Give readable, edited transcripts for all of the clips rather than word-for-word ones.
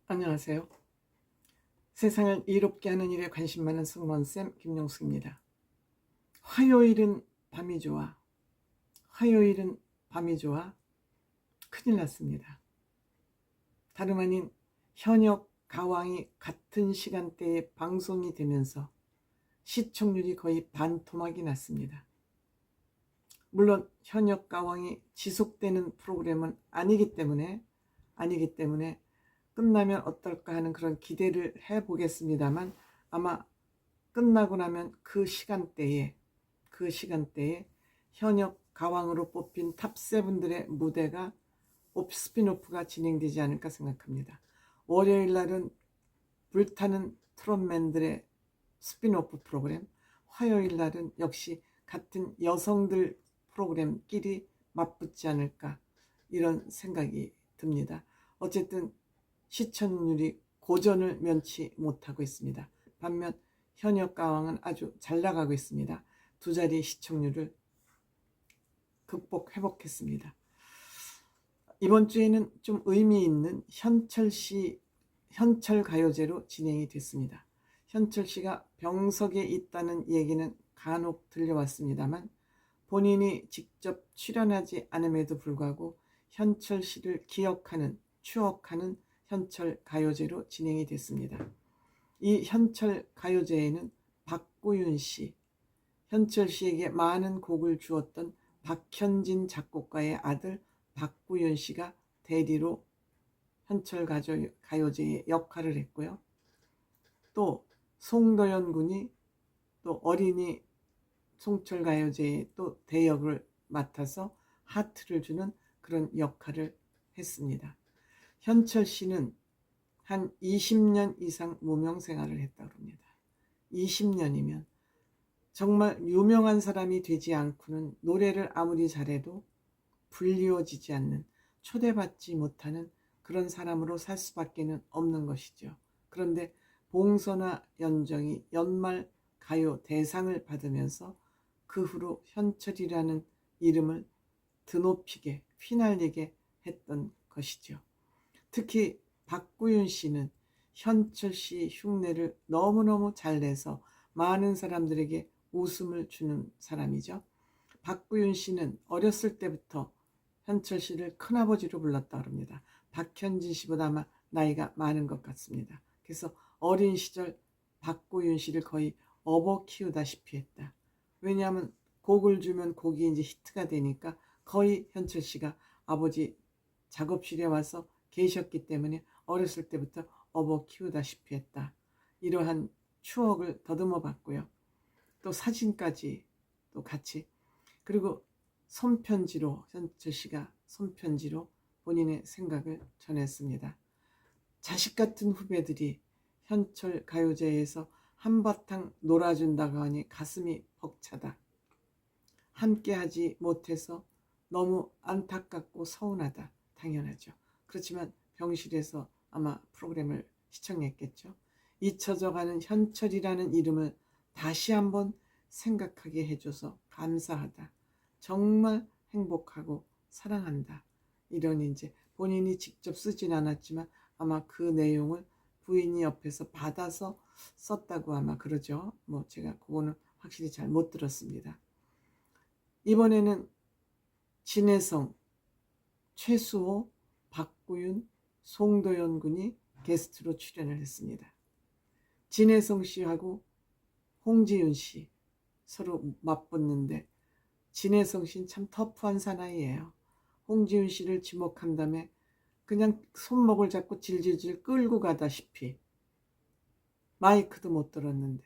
안녕하세요. 세상을 이롭게 하는 일에 관심 많은 승무원쌤 김용수입니다. 화요일은 밤이 좋아. 화요일은 밤이 좋아. 큰일 났습니다. 다름 아닌 현역 가왕이 같은 시간대에 방송이 되면서 시청률이 거의 반토막이 났습니다. 물론 현역 가왕이 지속되는 프로그램은 아니기 때문에 끝나면 어떨까 하는 그런 기대를 해보겠습니다만, 아마 끝나고 나면 그 시간대에 현역 가왕으로 뽑힌 탑7들의 무대가 스피노프가 진행되지 않을까 생각합니다. 월요일 날은 불타는 트롯맨들의 스피노프 프로그램, 화요일 날은 역시 같은 여성들 프로그램끼리 맞붙지 않을까, 이런 생각이 듭니다. 어쨌든 시청률이 고전을 면치 못하고 있습니다. 반면 현역 가왕은 아주 잘 나가고 있습니다. 두 자리 시청률을 회복했습니다. 이번 주에는 좀 의미 있는 현철 가요제로 진행이 됐습니다. 현철 씨가 병석에 있다는 얘기는 간혹 들려왔습니다만, 본인이 직접 출연하지 않음에도 불구하고 현철 씨를 기억하는, 추억하는 현철 가요제로 진행이 됐습니다. 이 현철 가요제에는 박구윤 씨, 현철 씨에게 많은 곡을 주었던 박현진 작곡가의 아들 박구윤 씨가 대리로 현철 가요제의 역할을 했고요. 또 송도연 군이 또 어린이 송철 가요제의 또 대역을 맡아서 하트를 주는 그런 역할을 했습니다. 현철 씨는 한 20년 이상 무명 생활을 했다고 합니다. 20년이면 정말 유명한 사람이 되지 않고는 노래를 아무리 잘해도 불리워지지 않는, 초대받지 못하는 그런 사람으로 살 수밖에 없는 것이죠. 그런데 봉선화 연정이 연말 가요 대상을 받으면서 그 후로 현철이라는 이름을 드높이게, 휘날리게 했던 것이죠. 특히 박구윤 씨는 현철 씨 흉내를 너무너무 잘 내서 많은 사람들에게 웃음을 주는 사람이죠. 박구윤 씨는 어렸을 때부터 현철 씨를 큰아버지로 불렀다고 합니다. 박현진 씨보다 아마 나이가 많은 것 같습니다. 그래서 어린 시절 박구윤 씨를 거의 업어 키우다시피 했다. 왜냐하면 곡을 주면 곡이 이제 히트가 되니까 거의 현철 씨가 아버지 작업실에 와서 계셨기 때문에 어렸을 때부터 업어 키우다시피 했다. 이러한 추억을 더듬어 봤고요. 또 사진까지 또 같이, 그리고 현철 씨가 손편지로 본인의 생각을 전했습니다. 자식 같은 후배들이 현철 가요제에서 한바탕 놀아준다고 하니 가슴이 벅차다. 함께하지 못해서 너무 안타깝고 서운하다. 당연하죠. 그렇지만 병실에서 아마 프로그램을 시청했겠죠. 잊혀져가는 현철이라는 이름을 다시 한번 생각하게 해줘서 감사하다. 정말 행복하고 사랑한다. 이런 이제 본인이 직접 쓰진 않았지만 아마 그 내용을 부인이 옆에서 받아서 썼다고 아마 그러죠. 뭐 제가 그거는 확실히 잘 못 들었습니다. 이번에는 진혜성, 최수호, 박구윤, 송도연 군이 게스트로 출연을 했습니다. 진혜성 씨하고 홍지윤 씨 서로 맞붙는데, 진혜성 씨는 참 터프한 사나이예요. 홍지윤 씨를 지목한 다음에 그냥 손목을 잡고 질질질 끌고 가다시피, 마이크도 못 들었는데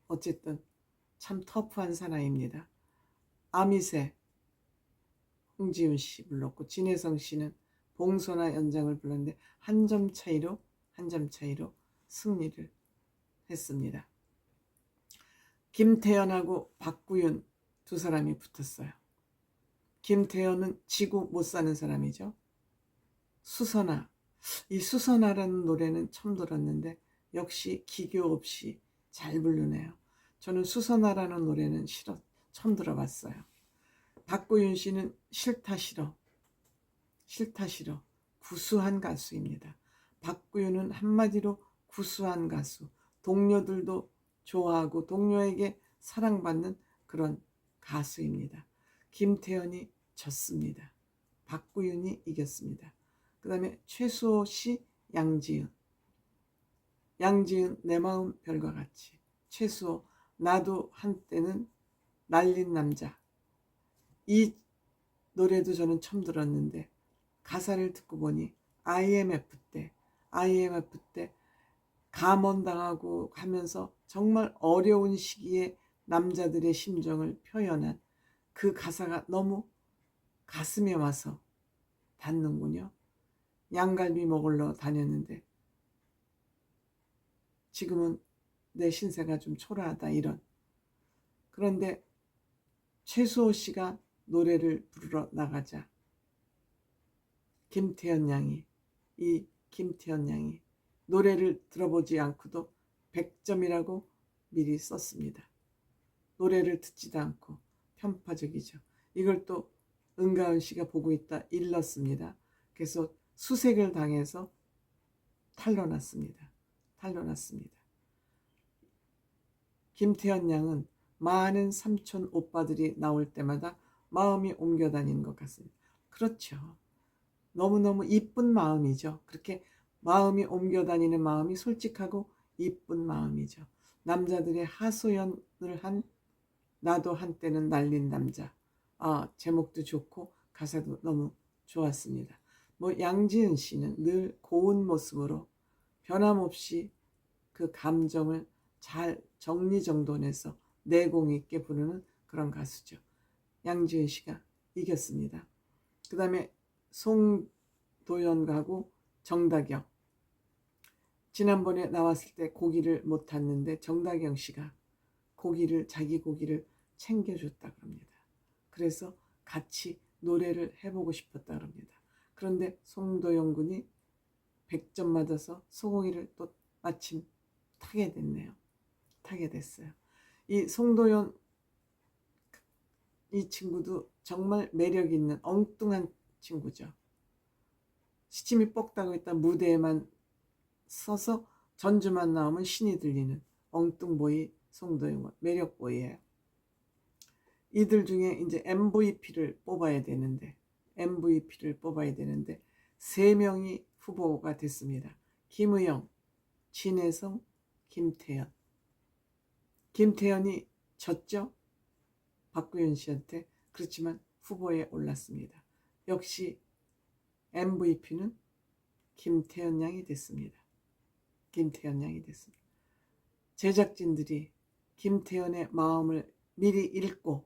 어쨌든 참 터프한 사나이입니다. 아미새 홍지윤 씨 불렀고, 진혜성 씨는 봉선화 연장을 불렀는데 한 점 차이로 승리를 했습니다. 김태연하고 박구윤 두 사람이 붙었어요. 김태연은 지고 못 사는 사람이죠. 수선아, 이 수선아라는 노래는 처음 들었는데 역시 기교 없이 잘 부르네요. 저는 수선아라는 노래는 처음 들어봤어요. 박구윤 씨는 싫다 싫어 구수한 가수입니다. 박구윤은 한마디로 구수한 가수, 동료들도 좋아하고 동료에게 사랑받는 그런 가수입니다. 김태현이 졌습니다. 박구윤이 이겼습니다. 그 다음에 최수호 씨, 양지은. 양지은 내 마음 별과 같이. 최수호 나도 한때는 날린 남자. 이 노래도 저는 처음 들었는데 가사를 듣고 보니 IMF 때 감원당하고 하면서 정말 어려운 시기에 남자들의 심정을 표현한 그 가사가 너무 가슴에 와서 닿는군요. 양갈비 먹으러 다녔는데 지금은 내 신세가 좀 초라하다 이런. 그런데 최수호 씨가 노래를 부르러 나가자 김태현 양이 노래를 들어보지 않고도 100점이라고 미리 썼습니다. 노래를 듣지도 않고 편파적이죠. 이걸 또 은가은 씨가 보고 있다 일렀습니다. 그래서 수색을 당해서 탄로났습니다. 김태현 양은 많은 삼촌 오빠들이 나올 때마다 마음이 옮겨 다니는 것 같습니다. 그렇죠. 너무너무 이쁜 마음이죠. 그렇게 마음이 옮겨 다니는 마음이 솔직하고 이쁜 마음이죠. 남자들의 하소연을 한 나도 한때는 날린 남자. 제목도 좋고 가사도 너무 좋았습니다. 양지은 씨는 늘 고운 모습으로 변함없이 그 감정을 잘 정리정돈해서 내공 있게 부르는 그런 가수죠. 양지은 씨가 이겼습니다. 그 다음에 송도연하고 정다경. 지난번에 나왔을 때 고기를 못 탔는데 정다경 씨가 자기 고기를 챙겨줬다 그럽니다. 그래서 같이 노래를 해보고 싶었다 그럽니다. 그런데 송도연 군이 100점 맞아서 소고기를 또 마침 타게 됐어요. 이 송도연 이 친구도 정말 매력 있는 엉뚱한 친구죠. 시침이 뻑다고 있다 무대에만 서서 전주만 나오면 신이 들리는 엉뚱보이 송도연 매력보이예요. 이들 중에 이제 MVP를 뽑아야 되는데 3명이 후보가 됐습니다. 김의영, 진혜성, 김태현. 김태현이 졌죠? 박구윤 씨한테. 그렇지만 후보에 올랐습니다. 역시 MVP는 김태현 양이 됐습니다. 제작진들이 김태현의 마음을 미리 읽고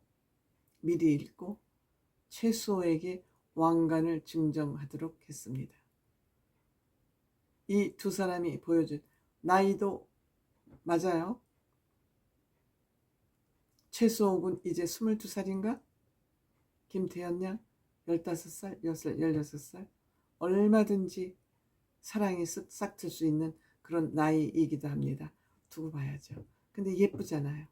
최수호에게 왕관을 증정하도록 했습니다. 이 두 사람이 보여준 나이도 맞아요. 최수호 군 이제 22살인가? 김태현 양 15살, 16살. 얼마든지 사랑이 싹 틀 수 있는 그런 나이이기도 합니다. 두고 봐야죠. 근데 예쁘잖아요.